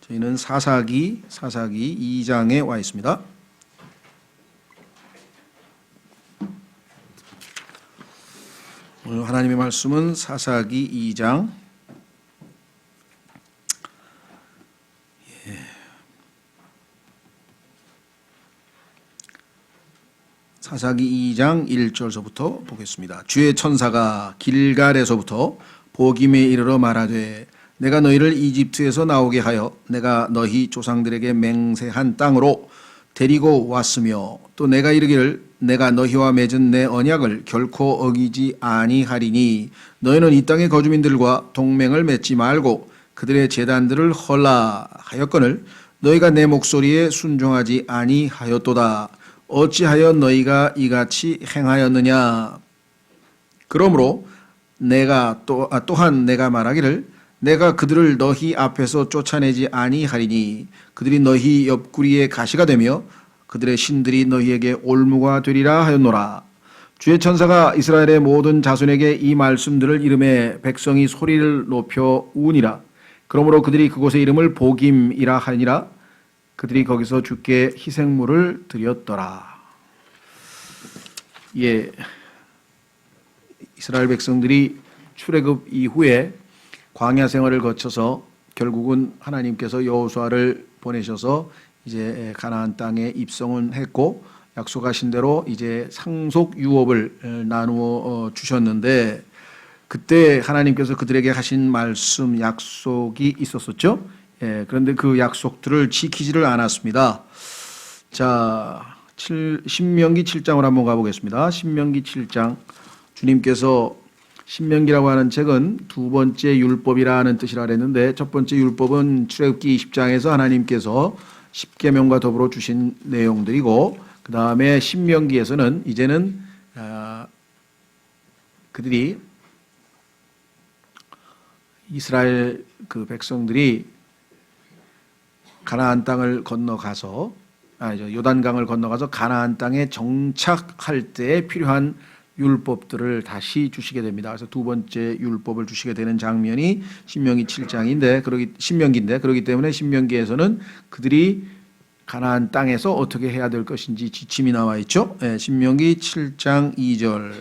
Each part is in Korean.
저희는 사사기 2장에 와 있습니다. 오늘 하나님의 말씀은 사사기 2장 사사기 2장 1절서부터 보겠습니다. 주의 천사가 길갈에서부터 보김에 이르러 말하되 내가 너희를 이집트에서 나오게 하여 내가 너희 조상들에게 맹세한 땅으로 데리고 왔으며 또 내가 이르기를 내가 너희와 맺은 내 언약을 결코 어기지 아니하리니 너희는 이 땅의 거주민들과 동맹을 맺지 말고 그들의 제단들을 헐라 하였거늘 너희가 내 목소리에 순종하지 아니하였도다. 어찌하여 너희가 이같이 행하였느냐. 그러므로 내가 또한 내가 말하기를 내가 그들을 너희 앞에서 쫓아내지 아니하리니 그들이 너희 옆구리에 가시가 되며 그들의 신들이 너희에게 올무가 되리라 하였노라. 주의 천사가 이스라엘의 모든 자손에게 이 말씀들을 이름에 백성이 소리를 높여 우니라. 그러므로 그들이 그곳의 이름을 보김이라 하니라. 그들이 거기서 주께 희생물을 드렸더라. 예, 이스라엘 백성들이 출애굽 이후에 광야 생활을 거쳐서 결국은 하나님께서 여호수아를 보내셔서 이제 가나안 땅에 입성은 했고 약속하신 대로 이제 상속 유업을 나누어 주셨는데 그때 하나님께서 그들에게 하신 말씀 약속이 있었었죠. 예, 그런데 그 약속들을 지키지를 않았습니다. 자, 신명기 7장으로 한번 가보겠습니다. 신명기 7장 주님께서 신명기라고 하는 책은 두 번째 율법이라는 뜻이라 그랬는데 첫 번째 율법은 출애굽기 20장에서 하나님께서 십계명과 더불어 주신 내용들이고 그 다음에 신명기에서는 이제는 그들이 이스라엘 그 백성들이 가나안 땅을 건너가서 요단강을 건너가서 가나안 땅에 정착할 때에 필요한 율법들을 다시 주시게 됩니다. 그래서 두 번째 율법을 주시게 되는 장면이 신명기 7장인데 신명기인데 그렇기 때문에 신명기에서는 그들이 가나안 땅에서 어떻게 해야 될 것인지 지침이 나와 있죠. 네, 신명기 7장 2절.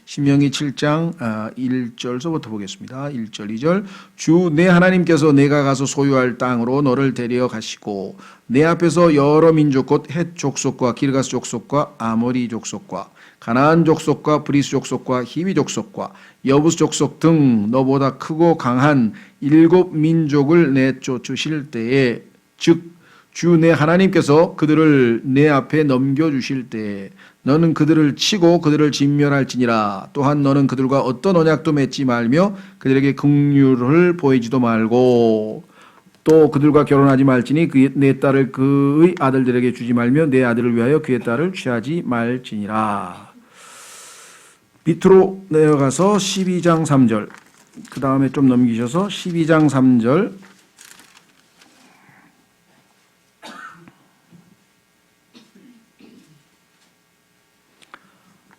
신명기 7장 1절서부터 보겠습니다. 1절 2절. 주 내 하나님께서 내가 가서 소유할 땅으로 너를 데려 가시고 내 앞에서 여러 민족 곧 헷 족속과 기르가스 족속과 아모리 족속과 가나안 족속과 브리스 족속과 히위 족속과 여부스 족속 등 너보다 크고 강한 7 민족을 내쫓으실 때에 즉 주 내 하나님께서 그들을 내 앞에 넘겨주실 때에 너는 그들을 치고 그들을 진멸할지니라. 또한 너는 그들과 어떤 언약도 맺지 말며 그들에게 긍휼을 보이지도 말고 또 그들과 결혼하지 말지니 내 딸을 그의 아들들에게 주지 말며 내 아들을 위하여 그의 딸을 취하지 말지니라. 밑으로 내려가서 12장 3절 그 다음에 좀 넘기셔서 12장 3절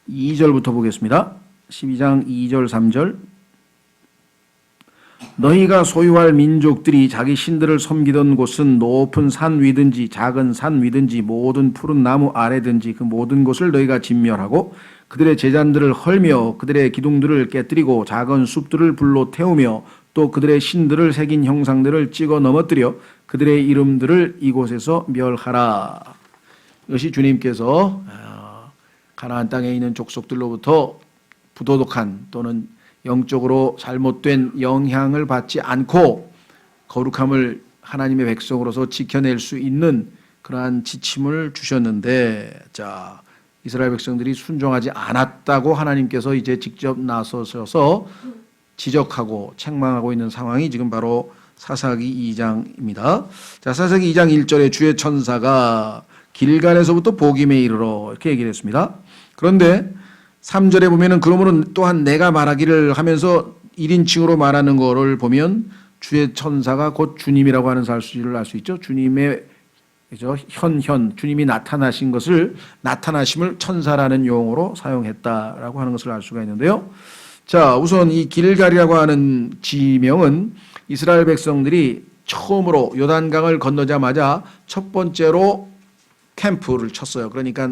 2절부터 보겠습니다. 12장 2절 3절 너희가 소유할 민족들이 자기 신들을 섬기던 곳은 높은 산 위든지 작은 산 위든지 모든 푸른 나무 아래든지 그 모든 곳을 너희가 진멸하고 그들의 제단들을 헐며 그들의 기둥들을 깨뜨리고 작은 숲들을 불로 태우며 또 그들의 신들을 새긴 형상들을 찍어 넘어뜨려 그들의 이름들을 이곳에서 멸하라. 이것이 주님께서 가나안 땅에 있는 족속들로부터 부도덕한 또는 영적으로 잘못된 영향을 받지 않고 거룩함을 하나님의 백성으로서 지켜낼 수 있는 그러한 지침을 주셨는데 자 이스라엘 백성들이 순종하지 않았다고 하나님께서 이제 직접 나서셔서 지적하고 책망하고 있는 상황이 지금 바로 사사기 2장입니다. 자 사사기 2장 1절에 주의 천사가 길갈에서부터 보김에 이르러 이렇게 얘기를 했습니다. 그런데 3절에 보면은 그러므로 또한 내가 말하기를 하면서 1인칭으로 말하는 거를 보면 주의 천사가 곧 주님이라고 하는 사실을 알 수 있죠. 주님의 주님이 나타나심을 천사라는 용어로 사용했다라고 하는 것을 알 수가 있는데요. 자, 우선 이 길갈이라고 하는 지명은 이스라엘 백성들이 처음으로 요단강을 건너자마자 첫 번째로 캠프를 쳤어요. 그러니까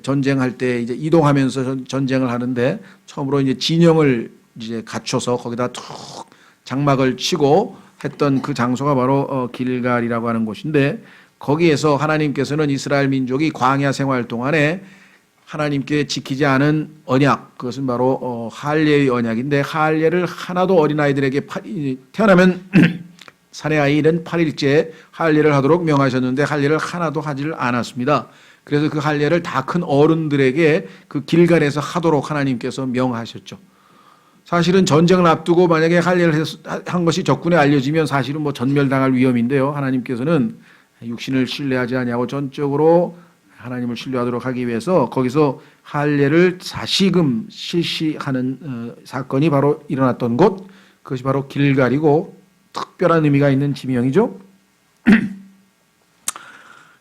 전쟁할 때 이제 이동하면서 전쟁을 하는데 처음으로 이제 진영을 이제 갖춰서 거기다 툭 장막을 치고 했던 그 장소가 바로 길갈이라고 하는 곳인데, 거기에서 하나님께서는 이스라엘 민족이 광야 생활 동안에 하나님께 지키지 않은 언약, 그것은 바로 할례의 언약인데, 할례를 하나도 어린아이들에게 태어나면 사내 아이는 8일째 할례를 하도록 명하셨는데 할례를 하나도 하지를 않았습니다. 그래서 그 할례를 다 큰 어른들에게 그 길갈에서 하도록 하나님께서 명하셨죠. 사실은 전쟁을 앞두고 만약에 할례를 한 것이 적군에 알려지면 사실은 뭐 전멸당할 위험인데요. 하나님께서는 육신을 신뢰하지 아니하고 전적으로 하나님을 신뢰하도록 하기 위해서 거기서 할례를 다시금 실시하는 사건이 바로 일어났던 곳, 그것이 바로 길갈이고 특별한 의미가 있는 지명이죠.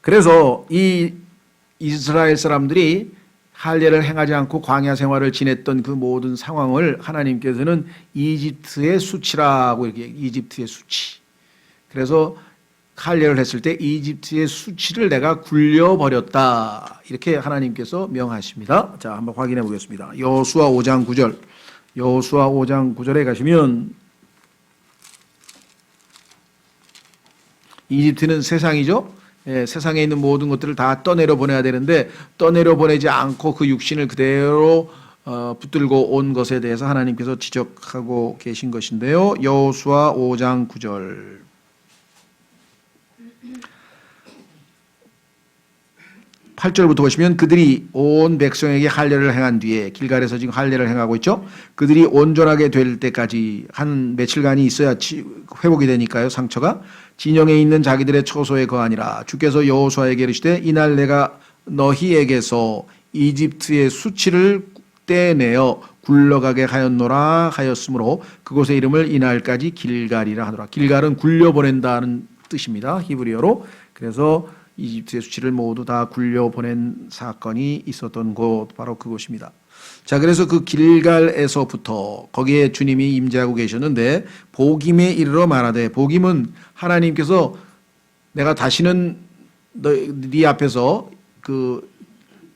그래서 이 이스라엘 사람들이 할례를 행하지 않고 광야 생활을 지냈던 그 모든 상황을 하나님께서는 이집트의 수치라고, 이렇게 이집트의 수치. 그래서 할례를 했을 때 이집트의 수치를 내가 굴려버렸다, 이렇게 하나님께서 명하십니다. 자, 한번 확인해 보겠습니다. 여호수아 5장 9절. 여호수아 5장 9절에 가시면 이집트는 세상이죠. 세상에 있는 모든 것들을 다 떠내려 보내야 되는데 떠내려 보내지 않고 그 육신을 그대로 붙들고 온 것에 대해서 하나님께서 지적하고 계신 것인데요. 여호수아 5장 9절. 8절부터 보시면 그들이 온 백성에게 할례를 행한 뒤에, 길갈에서 지금 할례를 행하고 있죠. 그들이 온전하게 될 때까지 한 며칠간이 있어야 회복이 되니까요, 상처가. 진영에 있는 자기들의 처소에 거하니라. 주께서 여호수아에게 이르시되 이날 내가 너희에게서 이집트의 수치를 떼내어 굴러가게 하였노라 하였으므로 그곳의 이름을 이날까지 길갈이라 하더라. 길갈은 굴려보낸다는 뜻입니다, 히브리어로. 그래서 이집트의 수치를 모두 다 굴려보낸 사건이 있었던 곳, 바로 그곳입니다. 자, 그래서 그 길갈에서부터 거기에 주님이 임재하고 계셨는데 복임에 이르러 말하되, 복임은 하나님께서 내가 다시는 네 앞에서 그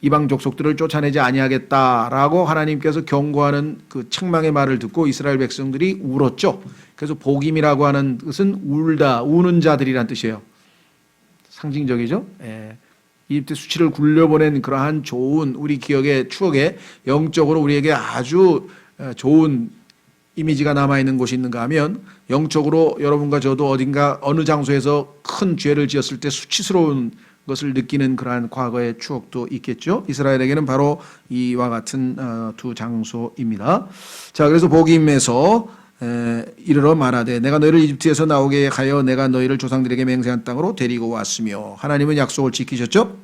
이방 족속들을 쫓아내지 아니하겠다라고 하나님께서 경고하는 그 책망의 말을 듣고 이스라엘 백성들이 울었죠. 그래서 복임이라고 하는 것은 울다, 우는 자들이란 뜻이에요. 상징적이죠. 이집트 수치를 굴려보낸 그러한 좋은 우리 기억에, 추억에 영적으로 우리에게 아주 좋은 이미지가 남아있는 곳이 있는가 하면, 영적으로 여러분과 저도 어딘가 어느 장소에서 큰 죄를 지었을 때 수치스러운 것을 느끼는 그러한 과거의 추억도 있겠죠. 이스라엘에게는 바로 이와 같은 두 장소입니다. 자, 그래서 복임에서 이르러 말하되 내가 너희를 이집트에서 나오게 하여 내가 너희를 조상들에게 맹세한 땅으로 데리고 왔으며, 하나님은 약속을 지키셨죠.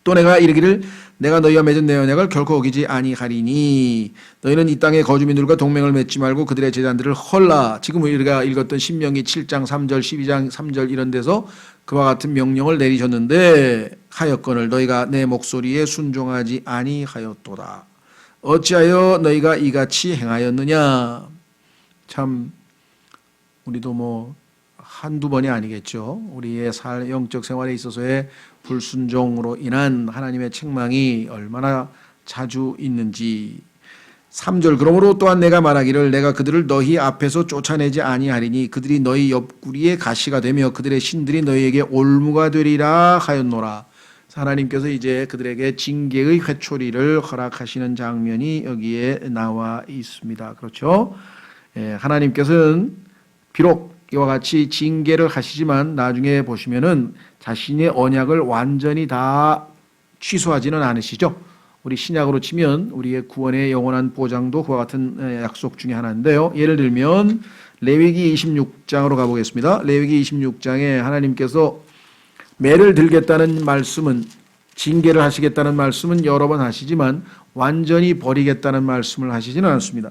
또 내가 이르기를 내가 너희와 맺은 내 언약을 결코 어기지 아니하리니 너희는 이 땅의 거주민들과 동맹을 맺지 말고 그들의 제단들을 헐라. 지금 우리가 읽었던 신명기 7장 3절 12장 3절 이런 데서 그와 같은 명령을 내리셨는데 하였거늘 너희가 내 목소리에 순종하지 아니하였도다. 어찌하여 너희가 이같이 행하였느냐. 참 우리도 뭐 한두 번이 아니겠죠. 우리의 영적 생활에 있어서의 불순종으로 인한 하나님의 책망이 얼마나 자주 있는지. 3절 그러므로 또한 내가 말하기를 내가 그들을 너희 앞에서 쫓아내지 아니하리니 그들이 너희 옆구리에 가시가 되며 그들의 신들이 너희에게 올무가 되리라 하였노라. 하나님께서 이제 그들에게 징계의 회초리를 허락하시는 장면이 여기에 나와 있습니다. 그렇죠? 하나님께서는 비록 이와 같이 징계를 하시지만 나중에 보시면은 자신의 언약을 완전히 다 취소하지는 않으시죠. 우리 신약으로 치면 우리의 구원의 영원한 보장도 그와 같은 약속 중에 하나인데요. 예를 들면 레위기 26장으로 가보겠습니다. 레위기 26장에 하나님께서 매를 들겠다는 말씀은, 징계를 하시겠다는 말씀은 여러 번 하시지만 완전히 버리겠다는 말씀을 하시지는 않습니다.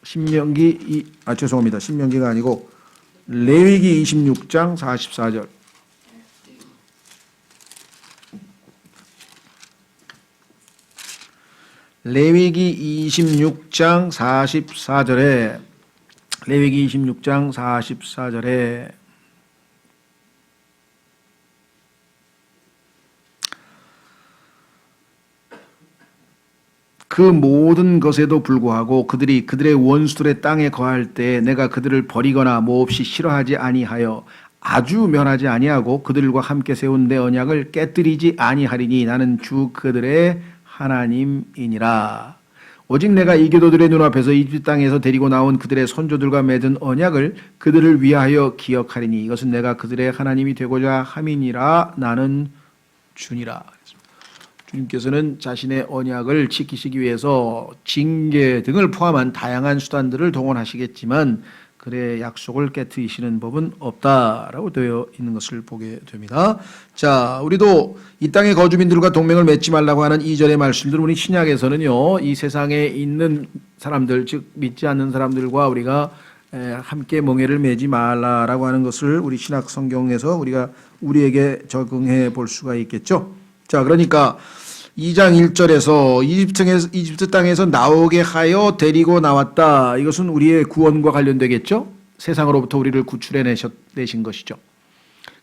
신명기가 아니고 레위기 26장 44절. 레위기 26장 44절에 그 모든 것에도 불구하고 그들이 그들의 원수들의 땅에 거할 때 내가 그들을 버리거나 몹시 싫어하지 아니하여 아주 멸하지 아니하고 그들과 함께 세운 내 언약을 깨뜨리지 아니하리니 나는 주 그들의 하나님이니라. 오직 내가 이교도들의 눈앞에서 이집트 땅에서 데리고 나온 그들의 선조들과 맺은 언약을 그들을 위하여 기억하리니 이것은 내가 그들의 하나님이 되고자 함이니라. 나는 주니라. 주님께서는 자신의 언약을 지키시기 위해서 징계 등을 포함한 다양한 수단들을 동원하시겠지만 그의 약속을 깨트리시는 법은 없다라고 되어 있는 것을 보게 됩니다. 자, 우리도 이 땅의 거주민들과 동맹을 맺지 말라고 하는 2절의 말씀들, 우리 신약에서는요, 이 세상에 있는 사람들, 즉 믿지 않는 사람들과 우리가 함께 盟회를 맺지 말라라고 하는 것을 우리 신약 성경에서 우리가 우리에게 적응해 볼 수가 있겠죠. 자, 그러니까 2장 1절에서 이집트 땅에서 나오게 하여 데리고 나왔다. 이것은 우리의 구원과 관련되겠죠. 세상으로부터 우리를 구출해 내신 것이죠.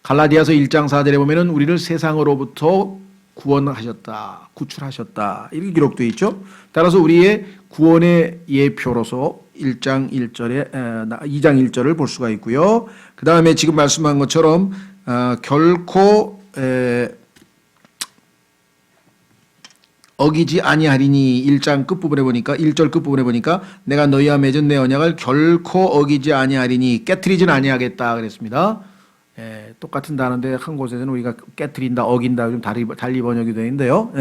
갈라디아서 1장 4절에 보면은 우리를 세상으로부터 구원하셨다, 구출하셨다 이렇게 기록되어 있죠. 따라서 우리의 구원의 예표로서 2장 1절을 볼 수가 있고요. 그 다음에 지금 말씀한 것처럼 결코 어기지 아니하리니 1장 끝부분에 보니까 1절 끝부분에 보니까 내가 너희와 맺은 내 언약을 결코 어기지 아니하리니 깨트리진 아니하겠다 그랬습니다. 똑같은 단어인데 한 곳에서는 우리가 깨트린다, 어긴다 좀 달리 번역이 되어 있는데요.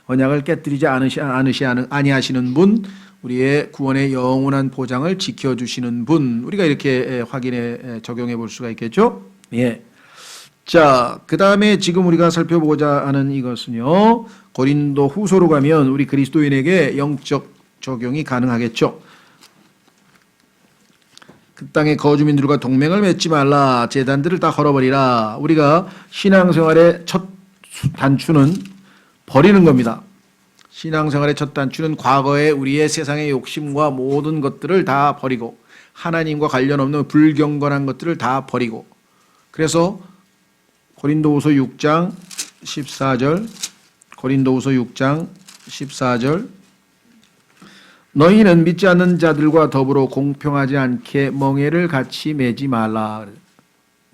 언약을 깨트리지 아니하시는 분, 우리의 구원의 영원한 보장을 지켜주시는 분, 우리가 이렇게 확인해 적용해 볼 수가 있겠죠. 예. 자, 그 다음에 지금 우리가 살펴보고자 하는 이것은요, 고린도 후서로 가면 우리 그리스도인에게 영적 적용이 가능하겠죠. 그 땅의 거주민들과 동맹을 맺지 말라, 제단들을 다 헐어버리라. 우리가 신앙생활의 첫 단추는 버리는 겁니다. 신앙생활의 첫 단추는 과거의 우리의 세상의 욕심과 모든 것들을 다 버리고 하나님과 관련 없는 불경건한 것들을 다 버리고, 그래서 고린도후서 6장 14절, 고린도후서 6장 14절, 너희는 믿지 않는 자들과 더불어 공평하지 않게 멍에를 같이 매지 말라.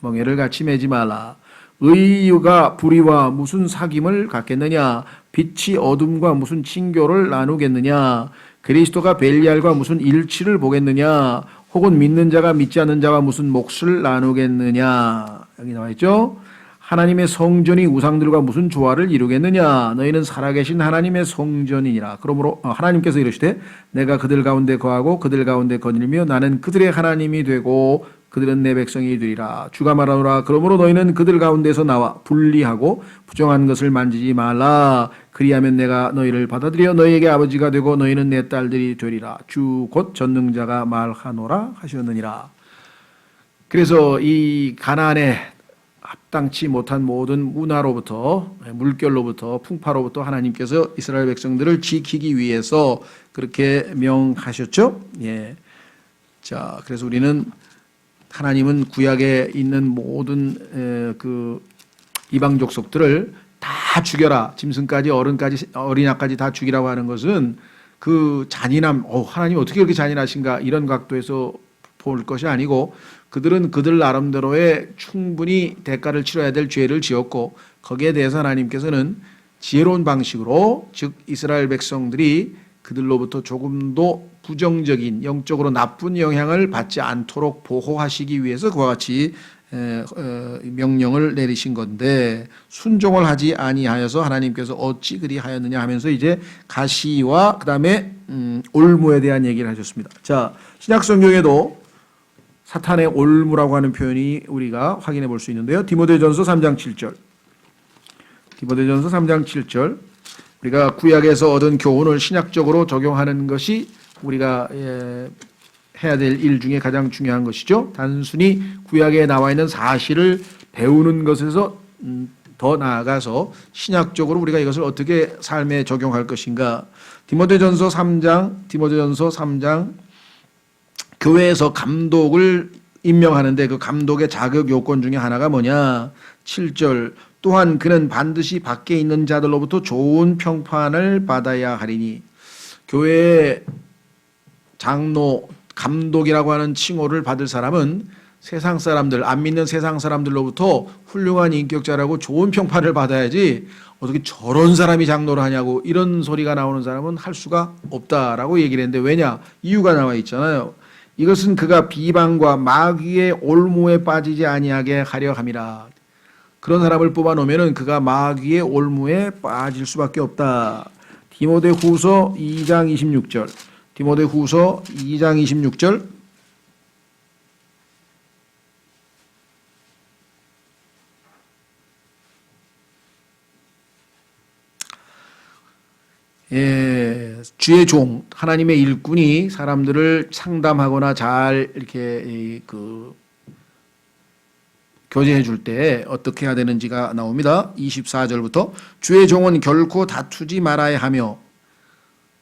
멍에를 같이 매지 말라. 의유가 불의와 무슨 사귐을 갖겠느냐? 빛이 어둠과 무슨 친교를 나누겠느냐? 그리스도가 벨리알과 무슨 일치를 보겠느냐? 혹은 믿는 자가 믿지 않는 자와 무슨 몫을 나누겠느냐? 여기 나와 있죠? 하나님의 성전이 우상들과 무슨 조화를 이루겠느냐? 너희는 살아계신 하나님의 성전이니라. 그러므로 하나님께서 이르시되 내가 그들 가운데 거하고 그들 가운데 거닐며 나는 그들의 하나님이 되고 그들은 내 백성이 되리라. 주가 말하노라. 그러므로 너희는 그들 가운데서 나와 분리하고 부정한 것을 만지지 말라. 그리하면 내가 너희를 받아들여 너희에게 아버지가 되고 너희는 내 딸들이 되리라. 주 곧 전능자가 말하노라 하셨느니라. 그래서 이 가나안의 합당치 못한 모든 문화로부터, 물결로부터, 풍파로부터 하나님께서 이스라엘 백성들을 지키기 위해서 그렇게 명하셨죠. 예. 자, 그래서 우리는 하나님은 구약에 있는 모든 그 이방 족속들을 다 죽여라, 짐승까지 어린아까지 다 죽이라고 하는 것은 그 잔인함, 하나님 어떻게 그렇게 잔인하신가 이런 각도에서 볼 것이 아니고, 그들은 그들 나름대로의 충분히 대가를 치러야 될 죄를 지었고 거기에 대해서 하나님께서는 지혜로운 방식으로, 즉 이스라엘 백성들이 그들로부터 조금도 부정적인 영적으로 나쁜 영향을 받지 않도록 보호하시기 위해서 그와 같이 명령을 내리신 건데, 순종을 하지 아니하여서 하나님께서 어찌 그리하였느냐 하면서 이제 가시와 그 다음에 올무에 대한 얘기를 하셨습니다. 자, 신약 성경에도 사탄의 올무라고 하는 표현이 우리가 확인해 볼 수 있는데요. 디모데전서 3장 7절. 디모데전서 3장 7절. 우리가 구약에서 얻은 교훈을 신약적으로 적용하는 것이 우리가 해야 될 일 중에 가장 중요한 것이죠. 단순히 구약에 나와 있는 사실을 배우는 것에서 더 나아가서 신약적으로 우리가 이것을 어떻게 삶에 적용할 것인가. 디모데전서 3장 교회에서 감독을 임명하는데 그 감독의 자격 요건 중에 하나가 뭐냐? 7절. 또한 그는 반드시 밖에 있는 자들로부터 좋은 평판을 받아야 하리니. 교회의 장로, 감독이라고 하는 칭호를 받을 사람은 세상 사람들, 안 믿는 세상 사람들로부터 훌륭한 인격자라고 좋은 평판을 받아야지 어떻게 저런 사람이 장로를 하냐고 이런 소리가 나오는 사람은 할 수가 없다라고 얘기를 했는데 왜냐? 이유가 나와 있잖아요. 이것은 그가 비방과 마귀의 올무에 빠지지 아니하게 하려 함이라. 그런 사람을 뽑아놓으면 그가 마귀의 올무에 빠질 수밖에 없다. 디모데후서 2장 26절. 디모데후서 2장 26절. 예, 주의 종, 하나님의 일꾼이 사람들을 상담하거나 잘 이렇게 교제해 줄 때 어떻게 해야 되는지가 나옵니다. 24절부터 주의 종은 결코 다투지 말아야 하며,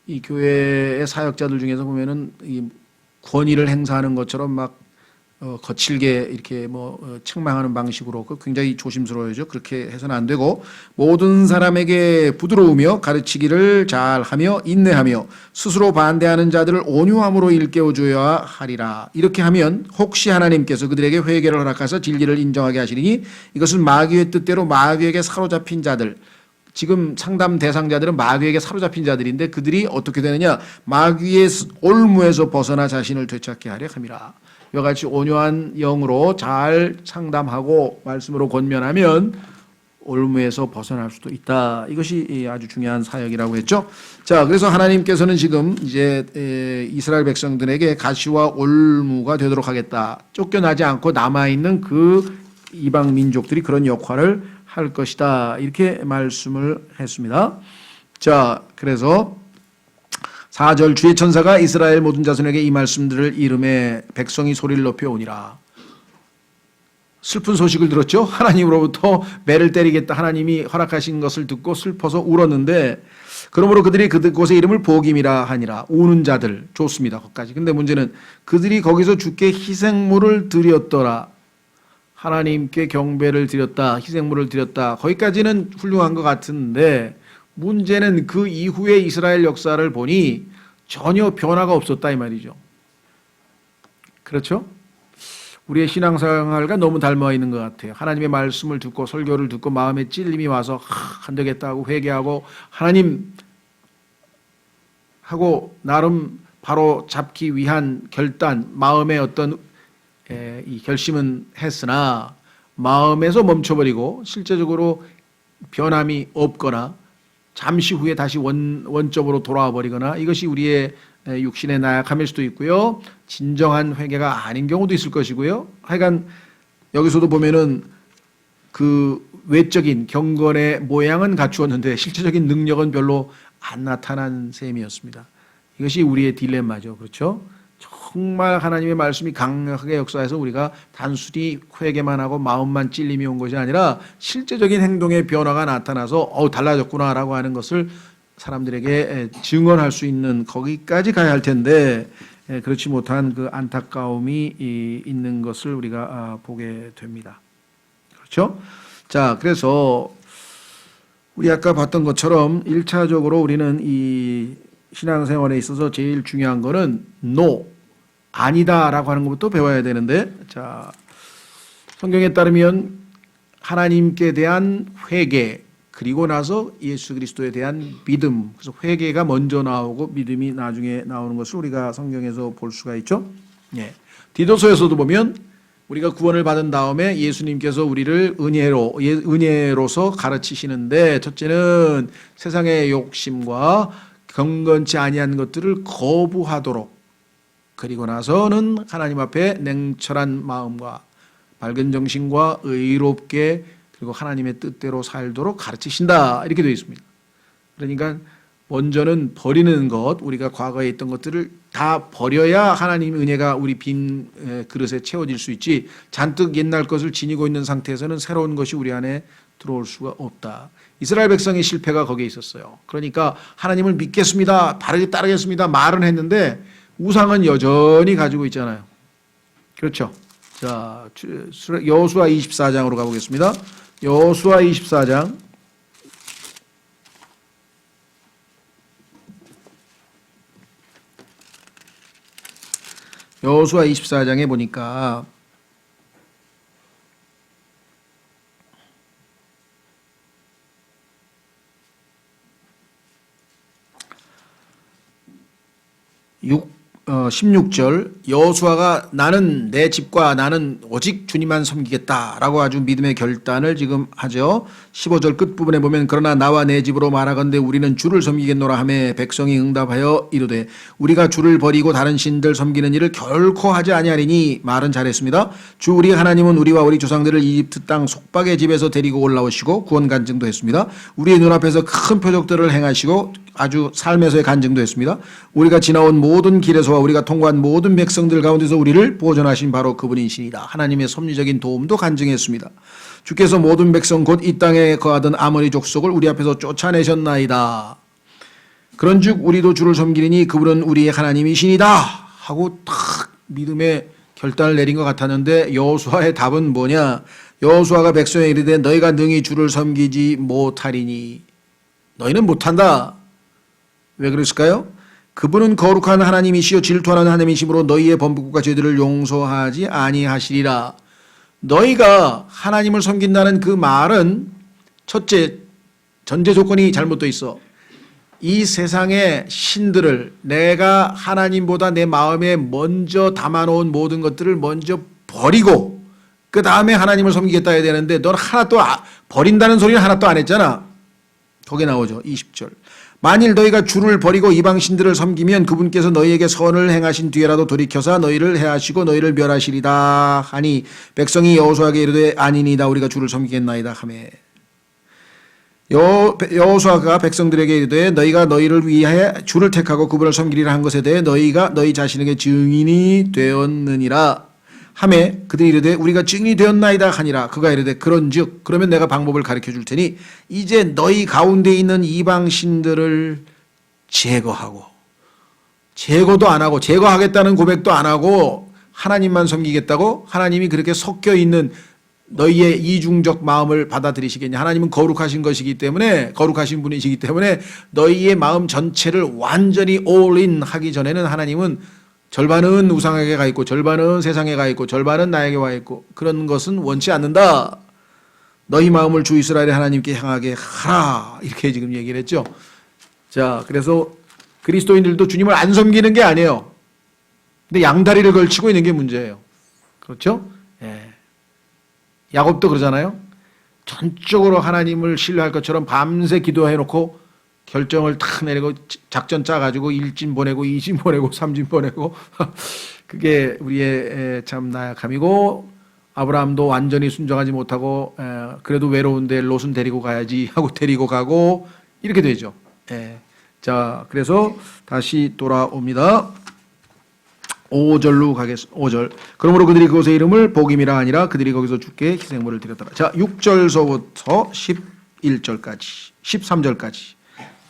이 교회의 사역자들 중에서 보면은 이 권위를 행사하는 것처럼 막 거칠게 이렇게 책망하는 방식으로 굉장히 조심스러워야죠. 그렇게 해서는 안 되고 모든 사람에게 부드러우며 가르치기를 잘하며 인내하며 스스로 반대하는 자들을 온유함으로 일깨워 줘야 하리라. 이렇게 하면 혹시 하나님께서 그들에게 회개를 허락하사 진리를 인정하게 하시리니 이것은 마귀의 뜻대로 마귀에게 사로잡힌 자들, 지금 상담 대상자들은 마귀에게 사로잡힌 자들인데 그들이 어떻게 되느냐? 마귀의 올무에서 벗어나 자신을 되찾게 하려 함이라. 이와 같이 온유한 영으로 잘 상담하고 말씀으로 권면하면 올무에서 벗어날 수도 있다. 이것이 아주 중요한 사역이라고 했죠. 자, 그래서 하나님께서는 지금 이제 이스라엘 백성들에게 가시와 올무가 되도록 하겠다. 쫓겨나지 않고 남아있는 그 이방 민족들이 그런 역할을 할 것이다. 이렇게 말씀을 했습니다. 자, 그래서 4절 주의 천사가 이스라엘 모든 자손에게 이 말씀들을 이름에 백성이 소리를 높여 오니라. 슬픈 소식을 들었죠. 하나님으로부터 매를 때리겠다. 하나님이 허락하신 것을 듣고 슬퍼서 울었는데 그러므로 그들이 그곳의 이름을 복임이라 하니라. 우는 자들. 좋습니다. 거기까지. 근데 문제는 그들이 거기서 주께 희생물을 드렸더라. 하나님께 경배를 드렸다. 희생물을 드렸다. 거기까지는 훌륭한 것 같은데 문제는 그 이후에 이스라엘 역사를 보니 전혀 변화가 없었다 이 말이죠. 그렇죠? 우리의 신앙생활과 너무 닮아 있는 것 같아요. 하나님의 말씀을 듣고 설교를 듣고 마음에 찔림이 와서 안 되겠다 하고 회개하고 하나님 하고 나름 바로 잡기 위한 결단, 마음의 어떤 이 결심은 했으나 마음에서 멈춰버리고 실제적으로 변함이 없거나 잠시 후에 다시 원점으로 돌아와 버리거나 이것이 우리의 육신의 나약함일 수도 있고요. 진정한 회개가 아닌 경우도 있을 것이고요. 하여간 여기서도 보면은 그 외적인 경건의 모양은 갖추었는데 실제적인 능력은 별로 안 나타난 셈이었습니다. 이것이 우리의 딜레마죠. 그렇죠? 정말 하나님의 말씀이 강력하게 역사해서 우리가 단순히 회개만 하고 마음만 찔림이 온 것이 아니라 실제적인 행동의 변화가 나타나서 달라졌구나라고 하는 것을 사람들에게 증언할 수 있는 거기까지 가야 할 텐데 그렇지 못한 그 안타까움이 있는 것을 우리가 보게 됩니다. 그렇죠? 자, 그래서 우리 아까 봤던 것처럼 1차적으로 우리는 이 신앙생활에 있어서 제일 중요한 거는 no, 아니다라고 하는 것부터 배워야 되는데, 자, 성경에 따르면 하나님께 대한 회개, 그리고 나서 예수 그리스도에 대한 믿음, 그래서 회개가 먼저 나오고 믿음이 나중에 나오는 것을 우리가 성경에서 볼 수가 있죠. 예. 디도서에서도 보면 우리가 구원을 받은 다음에 예수님께서 우리를 은혜로서 가르치시는데, 첫째는 세상의 욕심과 경건치 아니한 것들을 거부하도록, 그리고 나서는 하나님 앞에 냉철한 마음과 밝은 정신과 의롭게 그리고 하나님의 뜻대로 살도록 가르치신다. 이렇게 되어 있습니다. 그러니까 먼저는 버리는 것, 우리가 과거에 있던 것들을 다 버려야 하나님의 은혜가 우리 빈 그릇에 채워질 수 있지, 잔뜩 옛날 것을 지니고 있는 상태에서는 새로운 것이 우리 안에 들어올 수가 없다. 이스라엘 백성의 실패가 거기에 있었어요. 그러니까 하나님을 믿겠습니다, 바르게 따르겠습니다 말은 했는데 우상은 여전히 가지고 있잖아요. 그렇죠? 자, 여호수아 24장으로 가보겠습니다. 여호수아 24장 여호수아 24장에 보니까 16절 여호수아가 나는 내 집과 나는 오직 주님만 섬기겠다라고 아주 믿음의 결단을 지금 하죠. 15절 끝부분에 보면 그러나 나와 내 집으로 말하건대 우리는 주를 섬기겠노라 하매 백성이 응답하여 이르되 우리가 주를 버리고 다른 신들 섬기는 일을 결코 하지 아니하리니 말은 잘했습니다. 주 우리 하나님은 우리와 우리 조상들을 이집트 땅 속박의 집에서 데리고 올라오시고 구원 간증도 했습니다. 우리의 눈앞에서 큰 표적들을 행하시고 아주 삶에서의 간증도 했습니다. 우리가 지나온 모든 길에서와 우리가 통과한 모든 백성들 가운데서 우리를 보존하신 바로 그분이시니라. 하나님의 섭리적인 도움도 간증했습니다. 주께서 모든 백성 곧 이 땅에 거하던 아모리 족속을 우리 앞에서 쫓아내셨나이다. 그런즉 우리도 주를 섬기리니 그분은 우리의 하나님이시니다 하고 탁 믿음의 결단을 내린 것 같았는데 여호수아의 답은 뭐냐? 여호수아가 백성에 이르되 너희가 능히 주를 섬기지 못하리니 너희는 못한다. 왜 그랬을까요? 그분은 거룩한 하나님이시요 질투하는 하나님이시므로 너희의 범법과 죄들을 용서하지 아니하시리라. 너희가 하나님을 섬긴다는 그 말은 첫째 전제 조건이 잘못되어 있어. 이 세상의 신들을 내가 하나님보다 내 마음에 먼저 담아놓은 모든 것들을 먼저 버리고 그 다음에 하나님을 섬기겠다 해야 되는데 넌 하나도 버린다는 소리는 하나도 안 했잖아. 거기에 나오죠. 20절. 만일 너희가 주를 버리고 이방 신들을 섬기면 그분께서 너희에게 선을 행하신 뒤에라도 돌이켜서 너희를 해하시고 너희를 멸하시리다 하니 백성이 여호수아에게 이르되 아니니다 우리가 주를 섬기겠나이다 하매 여호수아가 백성들에게 이르되 너희가 너희를 위하여 주를 택하고 그분을 섬기리라 한 것에 대해 너희가 너희 자신에게 증인이 되었느니라 하매 그들이 이르되 우리가 증인이 되었나이다 하니라. 그가 이르되 그런즉 그러면 내가 방법을 가르쳐 줄 테니 이제 너희 가운데 있는 이방 신들을 제거하고 제거도 안 하고 제거하겠다는 고백도 안 하고 하나님만 섬기겠다고 하나님이 그렇게 섞여 있는 너희의 이중적 마음을 받아들이시겠냐. 하나님은 거룩하신 것이기 때문에 거룩하신 분이시기 때문에 너희의 마음 전체를 완전히 올인 하기 전에는 하나님은 절반은 우상에게 가 있고 절반은 세상에 가 있고 절반은 나에게 와 있고 그런 것은 원치 않는다. 너희 마음을 주 이스라엘의 하나님께 향하게 하라. 이렇게 지금 얘기를 했죠. 자, 그래서 그리스도인들도 주님을 안 섬기는 게 아니에요. 근데 양다리를 걸치고 있는 게 문제예요. 그렇죠? 예. 야곱도 그러잖아요. 전적으로 하나님을 신뢰할 것처럼 밤새 기도해놓고 결정을 탁 내리고 작전 짜가지고 1진 보내고 2진 보내고 3진 보내고 그게 우리의 참 나약함이고 아브라함도 완전히 순종하지 못하고 그래도 외로운데 롯은 데리고 가야지 하고 데리고 가고 이렇게 되죠. 자, 그래서 다시 돌아옵니다. 5절로 가겠습니다. 5절. 그러므로 그들이 그곳의 이름을 복임이라 하니라. 그들이 거기서 주께 희생물을 드렸더라. 자, 6절서부터 11절까지 13절까지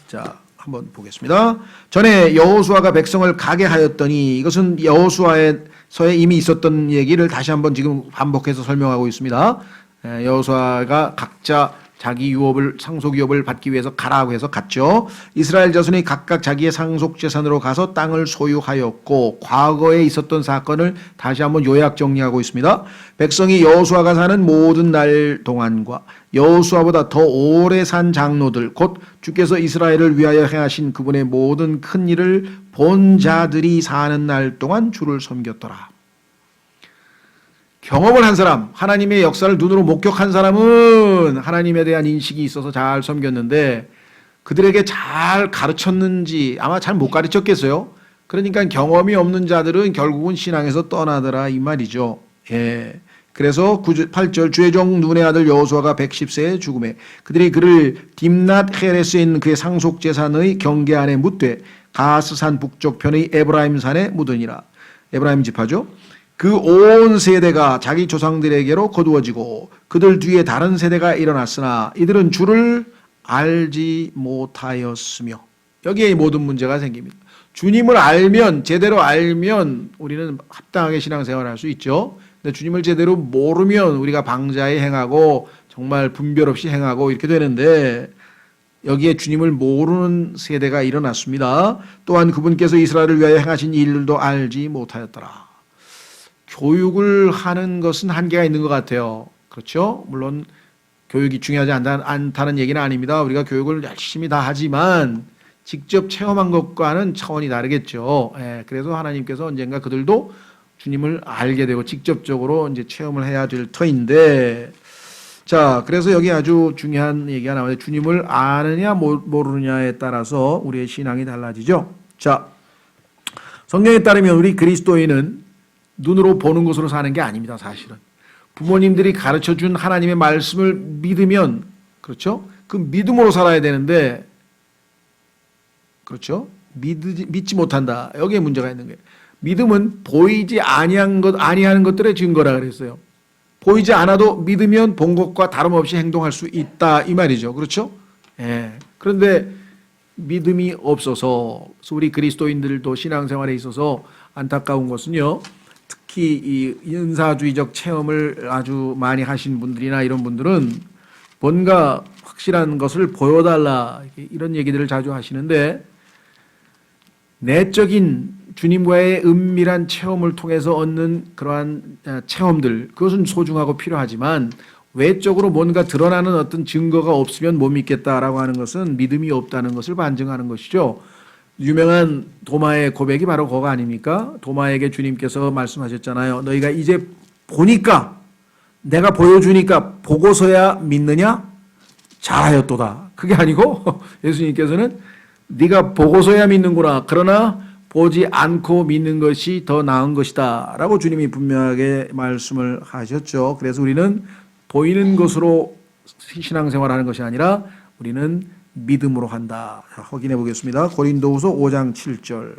자, 한번 보겠습니다. 전에 여호수아가 백성을 가게 하였더니 이것은 여호수아에서의 이미 있었던 얘기를 다시 한번 지금 반복해서 설명하고 있습니다. 여호수아가 각자 자기 유업을 상속 유업을 받기 위해서 가라고 해서 갔죠. 이스라엘 자손이 각각 자기의 상속 재산으로 가서 땅을 소유하였고 과거에 있었던 사건을 다시 한번 요약 정리하고 있습니다. 백성이 여호수아가 사는 모든 날 동안과 여호수아보다 더 오래 산 장로들 곧 주께서 이스라엘을 위하여 행하신 그분의 모든 큰 일을 본 자들이 사는 날 동안 주를 섬겼더라. 경험을 한 사람, 하나님의 역사를 눈으로 목격한 사람은 하나님에 대한 인식이 있어서 잘 섬겼는데 그들에게 잘 가르쳤는지 아마 잘 못 가르쳤겠어요. 그러니까 경험이 없는 자들은 결국은 신앙에서 떠나더라 이 말이죠. 예. 그래서 8절 주의 종 눈의 아들 여호수아가 110세에 죽음에 그들이 그를 딥낫 헤레스에 있는 그의 상속 재산의 경계 안에 묻되 가스산 북쪽편의 에브라임 산에 묻으니라. 에브라임 지파죠. 그 온 세대가 자기 조상들에게로 거두어지고 그들 뒤에 다른 세대가 일어났으나 이들은 주를 알지 못하였으며 여기에 모든 문제가 생깁니다. 주님을 알면 제대로 알면 우리는 합당하게 신앙생활을 할 수 있죠. 근데 주님을 제대로 모르면 우리가 방자에 행하고 정말 분별 없이 행하고 이렇게 되는데 여기에 주님을 모르는 세대가 일어났습니다. 또한 그분께서 이스라엘을 위하여 행하신 일들도 알지 못하였더라. 교육을 하는 것은 한계가 있는 것 같아요. 그렇죠? 물론 교육이 중요하지 않다는 얘기는 아닙니다. 우리가 교육을 열심히 다 하지만 직접 체험한 것과는 차원이 다르겠죠. 예, 그래서 하나님께서 언젠가 그들도 주님을 알게 되고 직접적으로 이제 체험을 해야 될 터인데, 자, 그래서 여기 아주 중요한 얘기가 나와요. 주님을 아느냐 모르느냐에 따라서 우리의 신앙이 달라지죠. 자, 성경에 따르면 우리 그리스도인은 눈으로 보는 것으로 사는 게 아닙니다. 사실은 부모님들이 가르쳐준 하나님의 말씀을 믿으면, 그렇죠? 그 믿음으로 살아야 되는데, 그렇죠? 믿지 못한다. 여기에 문제가 있는 거예요. 믿음은 보이지 아니하는 것들의 증거라 그랬어요. 보이지 않아도 믿으면 본 것과 다름없이 행동할 수 있다 이 말이죠. 그렇죠? 예. 그런데 믿음이 없어서 우리 그리스도인들도 신앙생활에 있어서 안타까운 것은요. 특히 이 은사주의적 체험을 아주 많이 하신 분들이나 이런 분들은 뭔가 확실한 것을 보여달라 이런 얘기들을 자주 하시는데, 내적인 주님과의 은밀한 체험을 통해서 얻는 그러한 체험들, 그것은 소중하고 필요하지만 외적으로 뭔가 드러나는 어떤 증거가 없으면 못 믿겠다라고 하는 것은 믿음이 없다는 것을 반증하는 것이죠. 유명한 도마의 고백이 바로 그거 아닙니까? 도마에게 주님께서 말씀하셨잖아요. 너희가 이제 보니까, 내가 보여주니까 보고서야 믿느냐? 잘하였도다. 그게 아니고 예수님께서는 네가 보고서야 믿는구나. 그러나 보지 않고 믿는 것이 더 나은 것이다 라고 주님이 분명하게 말씀을 하셨죠. 그래서 우리는 보이는 것으로 신앙생활하는 것이 아니라 우리는 믿음으로 한다. 확인해 보겠습니다. 고린도후서 5장 7절.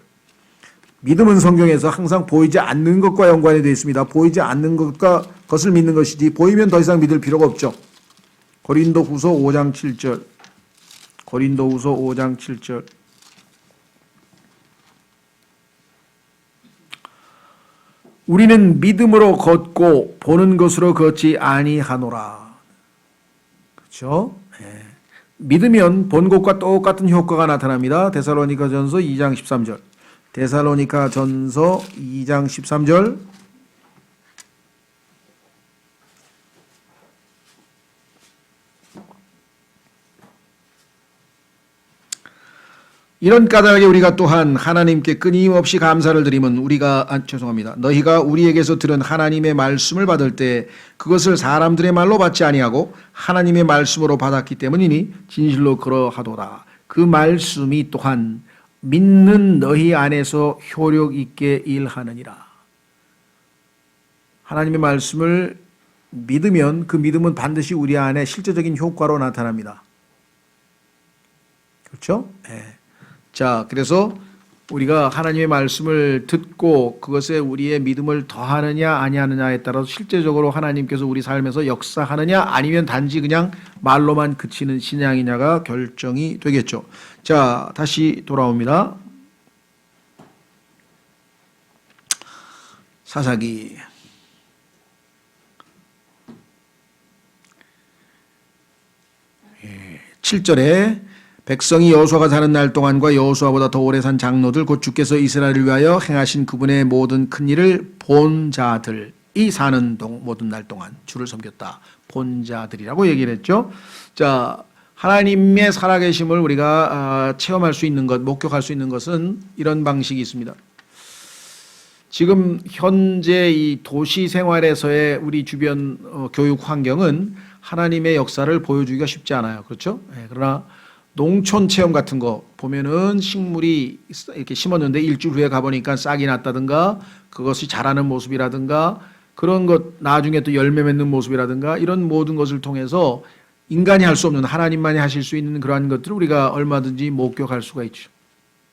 믿음은 성경에서 항상 보이지 않는 것과 연관이 되어 있습니다. 보이지 않는 것을 믿는 것이지 보이면 더 이상 믿을 필요가 없죠. 고린도후서 5장 7절. 고린도후서 5장 7절. 우리는 믿음으로 걷고 보는 것으로 걷지 아니하노라. 그렇죠? 네. 믿으면 본 것과 똑같은 효과가 나타납니다. 데살로니가전서 2장 13절. 데살로니가전서 2장 13절. 이런 까닭에 우리가 또한 하나님께 끊임없이 감사를 드리면 너희가 우리에게서 들은 하나님의 말씀을 받을 때 그것을 사람들의 말로 받지 아니하고 하나님의 말씀으로 받았기 때문이니 진실로 그러하도다. 그 말씀이 또한 믿는 너희 안에서 효력 있게 일하느니라. 하나님의 말씀을 믿으면 그 믿음은 반드시 우리 안에 실제적인 효과로 나타납니다. 그렇죠? 네. 자, 그래서 우리가 하나님의 말씀을 듣고 그것에 우리의 믿음을 더하느냐 아니하느냐에 따라서 실제적으로 하나님께서 우리 삶에서 역사하느냐 아니면 단지 그냥 말로만 그치는 신앙이냐가 결정이 되겠죠. 자, 다시 돌아옵니다. 사사기 7절에 백성이 여호수아가 사는 날 동안과 여호수아보다 더 오래 산 장로들 곧 주께서 이스라엘을 위하여 행하신 그분의 모든 큰 일을 본 자들이 사는 모든 날 동안 주를 섬겼다. 본 자들이라고 얘기를 했죠. 자, 하나님의 살아계심을 우리가 체험할 수 있는 것, 목격할 수 있는 것은 이런 방식이 있습니다. 지금 현재 이 도시 생활에서의 우리 주변 교육 환경은 하나님의 역사를 보여주기가 쉽지 않아요. 그렇죠? 네, 그러나 농촌 체험 같은 거 보면은 식물이 이렇게 심었는데 일주일 후에 가보니까 싹이 났다든가 그것이 자라는 모습이라든가 그런 것 나중에 또 열매 맺는 모습이라든가 이런 모든 것을 통해서 인간이 할 수 없는 하나님만이 하실 수 있는 그러한 것들을 우리가 얼마든지 목격할 수가 있죠.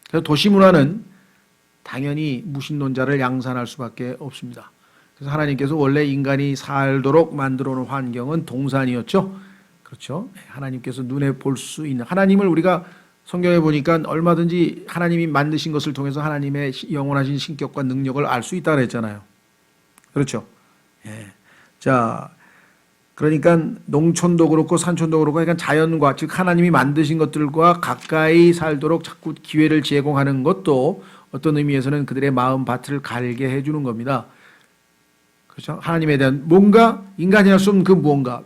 그래서 도시 문화는 당연히 무신론자를 양산할 수밖에 없습니다. 그래서 하나님께서 원래 인간이 살도록 만들어 놓은 환경은 동산이었죠. 그렇죠. 하나님께서 눈에 볼 수 있는 하나님을 우리가 성경에 보니까 얼마든지 하나님이 만드신 것을 통해서 하나님의 영원하신 신격과 능력을 알 수 있다고 했잖아요. 그렇죠. 예. 자, 그러니까 농촌도 그렇고 산촌도 그렇고 그러니까 자연과 즉 하나님이 만드신 것들과 가까이 살도록 자꾸 기회를 제공하는 것도 어떤 의미에서는 그들의 마음 밭을 갈게 해주는 겁니다. 그렇죠? 하나님에 대한 뭔가 인간이 할 수 없는 그 무언가.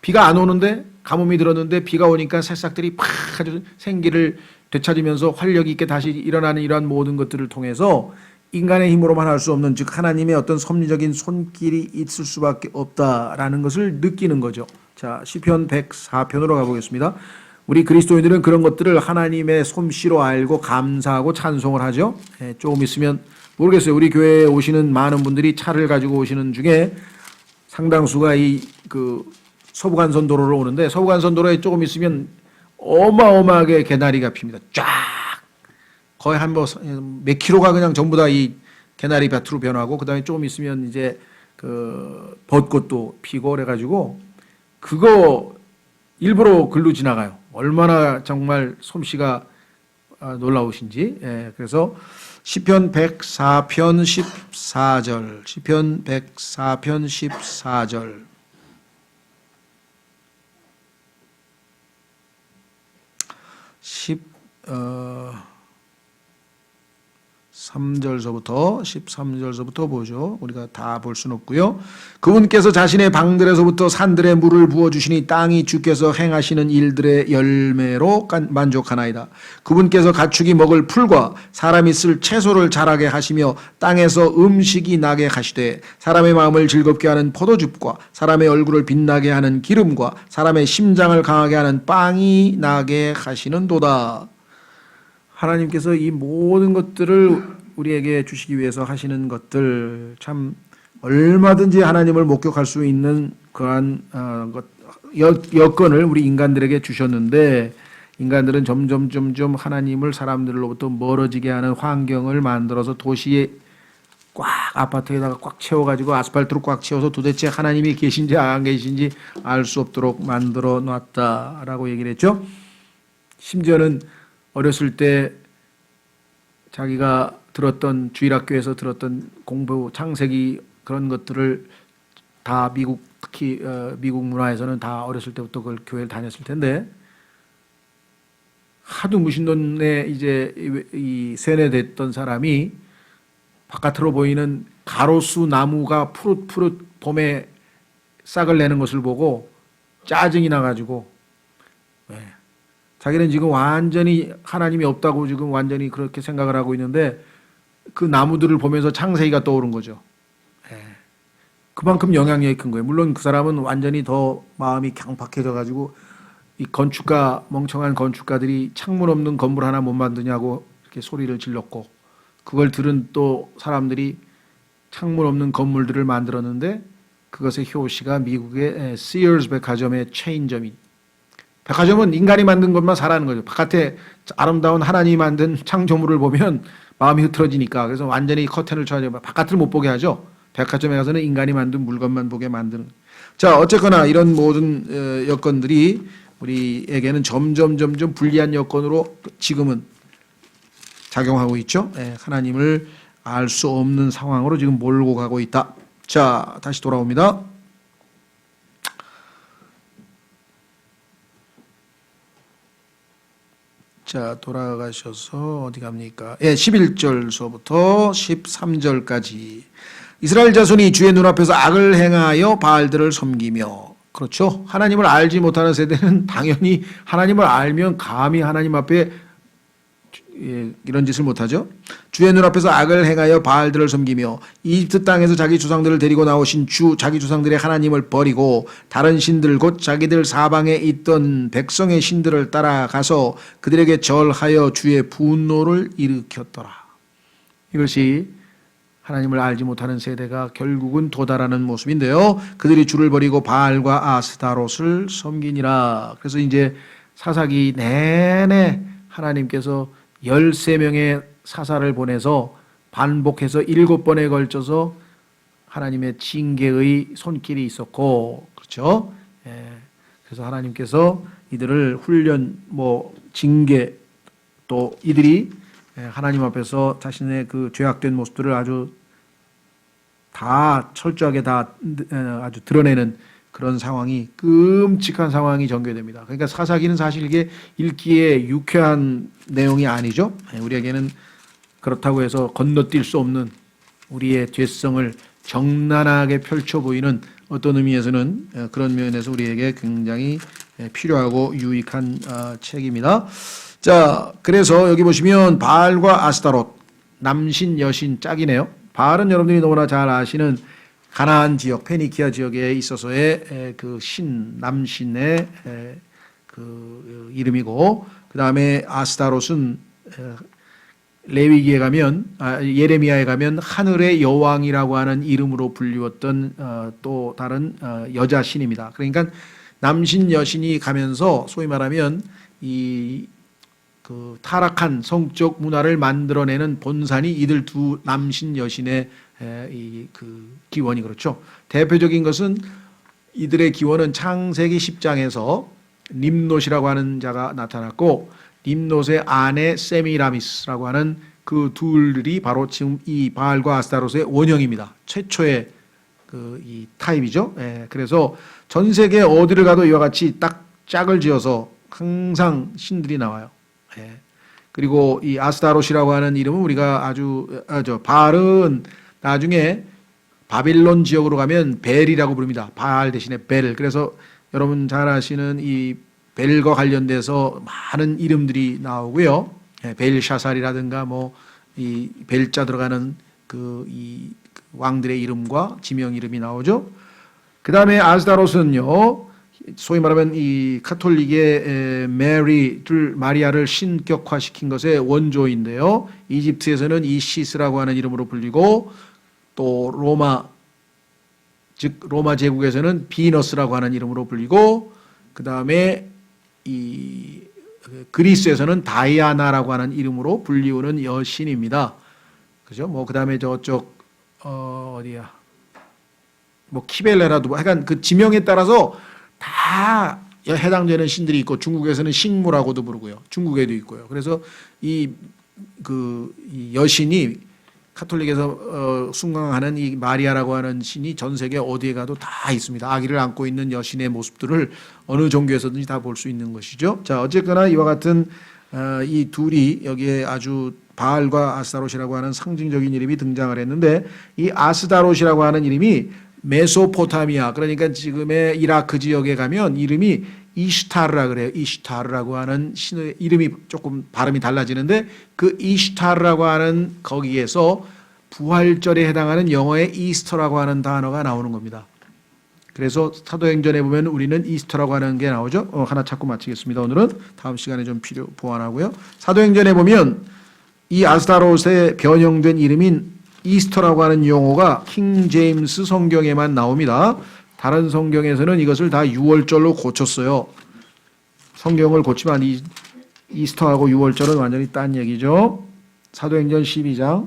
비가 안 오는데 가뭄이 들었는데 비가 오니까 새싹들이 팍 아주 생기를 되찾으면서 활력 있게 다시 일어나는 이러한 모든 것들을 통해서 인간의 힘으로만 할 수 없는 즉 하나님의 어떤 섭리적인 손길이 있을 수밖에 없다라는 것을 느끼는 거죠. 자, 시편 104편으로 가보겠습니다. 우리 그리스도인들은 그런 것들을 하나님의 솜씨로 알고 감사하고 찬송을 하죠. 조금 있으면 모르겠어요. 우리 교회에 오시는 많은 분들이 차를 가지고 오시는 중에 상당수가 이 서부간선도로를 오는데 서부간선도로에 조금 있으면 어마어마하게 개나리가 핍니다. 쫙 거의 한 몇 킬로가 그냥 전부 다 이 개나리 밭으로 변하고 그다음에 조금 있으면 이제 그 벚꽃도 피고 그래가지고 그거 일부러 글로 지나가요. 얼마나 정말 솜씨가 놀라우신지. 예, 그래서 시편 104편 14절, 시편 104편 14절. 13절서부터 13절서부터 보죠. 우리가 다 볼 수는 없고요. 그분께서 자신의 방들에서부터 산들의 물을 부어주시니 땅이 주께서 행하시는 일들의 열매로 만족하나이다. 그분께서 가축이 먹을 풀과 사람이 쓸 채소를 자라게 하시며 땅에서 음식이 나게 하시되 사람의 마음을 즐겁게 하는 포도즙과 사람의 얼굴을 빛나게 하는 기름과 사람의 심장을 강하게 하는 빵이 나게 하시는도다. 하나님께서 이 모든 것들을 우리에게 주시기 위해서 하시는 것들 참 얼마든지 하나님을 목격할 수 있는 그러한 여건을 우리 인간들에게 주셨는데 인간들은 점점 하나님을 사람들로부터 멀어지게 하는 환경을 만들어서 도시에 꽉 아파트에다가 꽉 채워가지고 아스팔트로 꽉 채워서 도대체 하나님이 계신지 안 계신지 알 수 없도록 만들어 놨다라고 얘기를 했죠. 심지어는 어렸을 때 자기가 들었던 주일학교에서 들었던 공부 창세기 그런 것들을 다 미국 특히 미국 문화에서는 다 어렸을 때부터 그걸 교회를 다녔을 텐데 하도 무신론에 이제 이 세뇌됐던 사람이 바깥으로 보이는 가로수 나무가 푸릇푸릇 봄에 싹을 내는 것을 보고 짜증이 나가지고 자기는 지금 완전히 하나님이 없다고 지금 완전히 그렇게 생각을 하고 있는데 그 나무들을 보면서 창세기가 떠오른 거죠. 그만큼 영향력이 큰 거예요. 물론 그 사람은 완전히 더 마음이 강팍해져 가지고 이 멍청한 건축가들이 창문 없는 건물 하나 못 만드냐고 이렇게 소리를 질렀고 그걸 들은 또 사람들이 창문 없는 건물들을 만들었는데 그것의 효시가 미국의 Sears 백화점의 체인점이 백화점은 인간이 만든 것만 사라는 거죠. 바깥에 아름다운 하나님이 만든 창조물을 보면 마음이 흐트러지니까 그래서 완전히 커튼을 쳐야 바깥을 못 보게 하죠. 백화점에 가서는 인간이 만든 물건만 보게 만드는. 자, 어쨌거나 이런 모든 여건들이 우리에게는 점점 불리한 여건으로 지금은 작용하고 있죠. 하나님을 알 수 없는 상황으로 지금 몰고 가고 있다. 자, 다시 돌아옵니다. 자, 돌아가셔서 어디 갑니까? 11절서부터 13절까지. 이스라엘 자손이 주의 눈앞에서 악을 행하여 바알들을 섬기며, 그렇죠. 하나님을 알지 못하는 세대는 당연히 하나님을 알면 감히 하나님 앞에 이런 짓을 못하죠. 주의 눈앞에서 악을 행하여 바알들을 섬기며 이집트 땅에서 자기 조상들을 데리고 나오신 자기 조상들의 하나님을 버리고 다른 신들 곧 자기들 사방에 있던 백성의 신들을 따라가서 그들에게 절하여 주의 분노를 일으켰더라. 이것이 하나님을 알지 못하는 세대가 결국은 도달하는 모습인데요. 그들이 주를 버리고 바알과 아스타롯을 섬기니라. 그래서 이제 사사기 내내 하나님께서 13명의 사사를 보내서 반복해서 7번에 걸쳐서 하나님의 징계의 손길이 있었고, 그렇죠? 그래서 하나님께서 이들을 훈련, 징계, 또 이들이 하나님 앞에서 자신의 그 죄악된 모습들을 아주 다 철저하게 다 아주 드러내는 그런 상황이 끔찍한 상황이 전개됩니다. 그러니까 사사기는 사실 이게 읽기에 유쾌한 내용이 아니죠. 우리에게는 그렇다고 해서 건너뛸 수 없는 우리의 죄성을 정난하게 펼쳐 보이는 어떤 의미에서는 그런 면에서 우리에게 굉장히 필요하고 유익한 책입니다. 자, 그래서 여기 보시면 바알과 아스타롯, 남신, 여신 짝이네요. 바알은 여러분들이 너무나 잘 아시는 가나안 지역, 페니키아 지역에 있어서의 그 남신의 그 이름이고, 그 다음에 아스타롯은 레위기에 가면 예레미야에 가면 하늘의 여왕이라고 하는 이름으로 불리웠던 또 다른 여자 신입니다. 그러니까 남신 여신이 가면서 소위 말하면 이 그 타락한 성적 문화를 만들어내는 본산이 이들 두 남신 여신의 이 그 기원이 그렇죠. 대표적인 것은 이들의 기원은 창세기 10장에서 림롯이라고 하는 자가 나타났고, 림롯의 아내 세미라미스라고 하는 그 둘이 바로 지금 이 바알과 아스타롯의 원형입니다. 최초의 그 이 타입이죠. 그래서 전 세계 어디를 가도 이와 같이 딱 짝을 지어서 항상 신들이 나와요. 그리고 이 아스타롯이라고 하는 이름은 우리가 바알은 나중에 바빌론 지역으로 가면 벨이라고 부릅니다. 바알 대신에 벨. 그래서 여러분 잘 아시는 이 벨과 관련돼서 많은 이름들이 나오고요. 벨샤살이라든가 뭐 이 벨자 들어가는 이 왕들의 이름과 지명 이름이 나오죠. 그 다음에 아스타롯은요, 소위 말하면 이 카톨릭의 마리아를 신격화시킨 것의 원조인데요. 이집트에서는 이시스라고 하는 이름으로 불리고, 또 로마 제국에서는 비너스라고 하는 이름으로 불리고, 그 다음에 이 그리스에서는 다이아나라고 하는 이름으로 불리우는 여신입니다. 그죠? 뭐 그 다음에 저쪽 어디야? 뭐 키벨레라도 하여간 그 지명에 따라서 다 해당되는 신들이 있고, 중국에서는 식무라고도 부르고요. 중국에도 있고요. 그래서 이 여신이 카톨릭에서 숭상하는 이 마리아라고 하는 신이 전 세계 어디에 가도 다 있습니다. 아기를 안고 있는 여신의 모습들을 어느 종교에서든지 다 볼 수 있는 것이죠. 자, 어쨌거나 이와 같은 이 둘이 여기에 아주 바알과 아스타롯이라고 하는 상징적인 이름이 등장을 했는데, 이 아스타롯이라고 하는 이름이 메소포타미아, 그러니까 지금의 이라크 지역에 가면 이름이 이슈타르라 그래요. 이슈타르라고 하는 신의 이름이 조금 발음이 달라지는데, 그 이슈타르라고 하는 거기에서 부활절에 해당하는 영어의 이스터라고 하는 단어가 나오는 겁니다. 그래서 사도행전에 보면 우리는 이스터라고 하는 게 나오죠. 하나 찾고 마치겠습니다. 오늘은 다음 시간에 좀 보완하고요. 사도행전에 보면 이 아스타롯의 변형된 이름인 이스터라고 하는 용어가 킹 제임스 성경에만 나옵니다. 다른 성경에서는 이것을 다 유월절로 고쳤어요. 성경을 고치면 이스터하고 유월절은 완전히 딴 얘기죠. 사도행전 12장.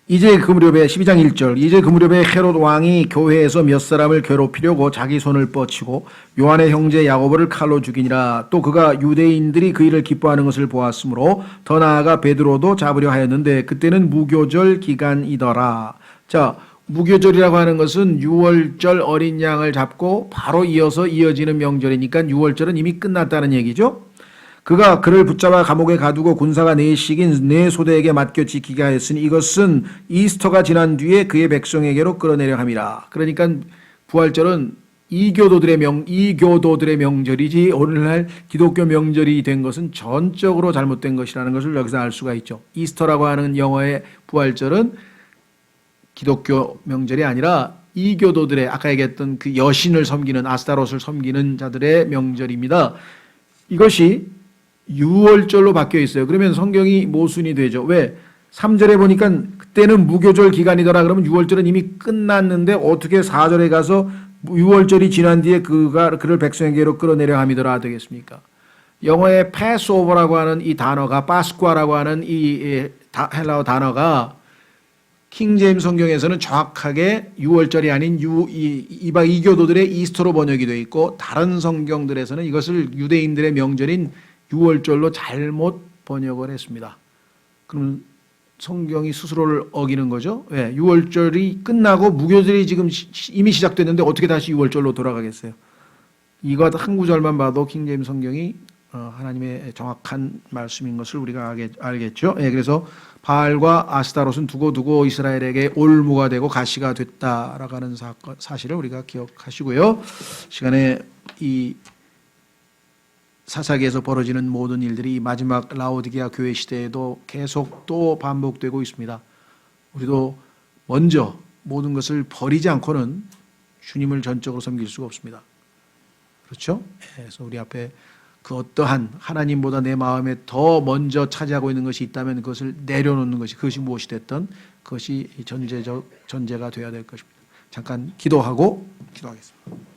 이제 그 무렵에 12장 1절, 이제 그 무렵에 헤롯 왕이 교회에서 몇 사람을 괴롭히려고 자기 손을 뻗치고 요한의 형제 야고보를 칼로 죽이니라. 또 그가 유대인들이 그 일을 기뻐하는 것을 보았으므로 더 나아가 베드로도 잡으려 하였는데 그때는 무교절 기간이더라. 자, 무교절이라고 하는 것은 유월절 어린 양을 잡고 바로 이어지는 명절이니까 유월절은 이미 끝났다는 얘기죠. 그가 그를 붙잡아 감옥에 가두고 군사가 4씩인 4소대에게 맡겨 지키게 하였으니 이것은 이스터가 지난 뒤에 그의 백성에게로 끌어내려 함이라. 그러니까 부활절은 이교도들의 명절이지 오늘날 기독교 명절이 된 것은 전적으로 잘못된 것이라는 것을 여기서 알 수가 있죠. 이스터라고 하는 영어의 부활절은 기독교 명절이 아니라 이교도들의, 아까 얘기했던 그 여신을 섬기는, 아스타롯을 섬기는 자들의 명절입니다. 이것이 유월절로 바뀌어 있어요. 그러면 성경이 모순이 되죠. 왜? 3절에 보니까 그때는 무교절 기간이더라. 그러면 유월절은 이미 끝났는데 어떻게 4절에 가서 유월절이 지난 뒤에 그를 백성에게로 끌어내려 함이더라 되겠습니까? 영어의 패스오버라고 하는 이 단어가, 파스쿠아라고 하는 이 헬라어 단어가 킹제임스 성경에서는 정확하게 유월절이 아닌 이교도들의 이스터로 번역이 되어 있고, 다른 성경들에서는 이것을 유대인들의 명절인 유월절로 잘못 번역을 했습니다. 그럼 성경이 스스로를 어기는 거죠. 왜? 유월절이 끝나고 무교절이 지금 이미 시작됐는데 어떻게 다시 유월절로 돌아가겠어요? 이것 한 구절만 봐도 킹제임 성경이 하나님의 정확한 말씀인 것을 우리가 알겠죠. 예, 그래서 바알과 아스타롯은 두고두고 이스라엘에게 올무가 되고 가시가 됐다라고 하는 사실을 우리가 기억하시고요. 시간에 이 사사기에서 벌어지는 모든 일들이 마지막 라오디게아 교회 시대에도 계속 또 반복되고 있습니다. 우리도 먼저 모든 것을 버리지 않고는 주님을 전적으로 섬길 수가 없습니다. 그렇죠? 그래서 우리 앞에 그 어떠한 하나님보다 내 마음에 더 먼저 차지하고 있는 것이 있다면 그것을 내려놓는 것이, 그것이 무엇이 됐든 그것이 전제가 되어야 될 것입니다. 잠깐 기도하고 기도하겠습니다.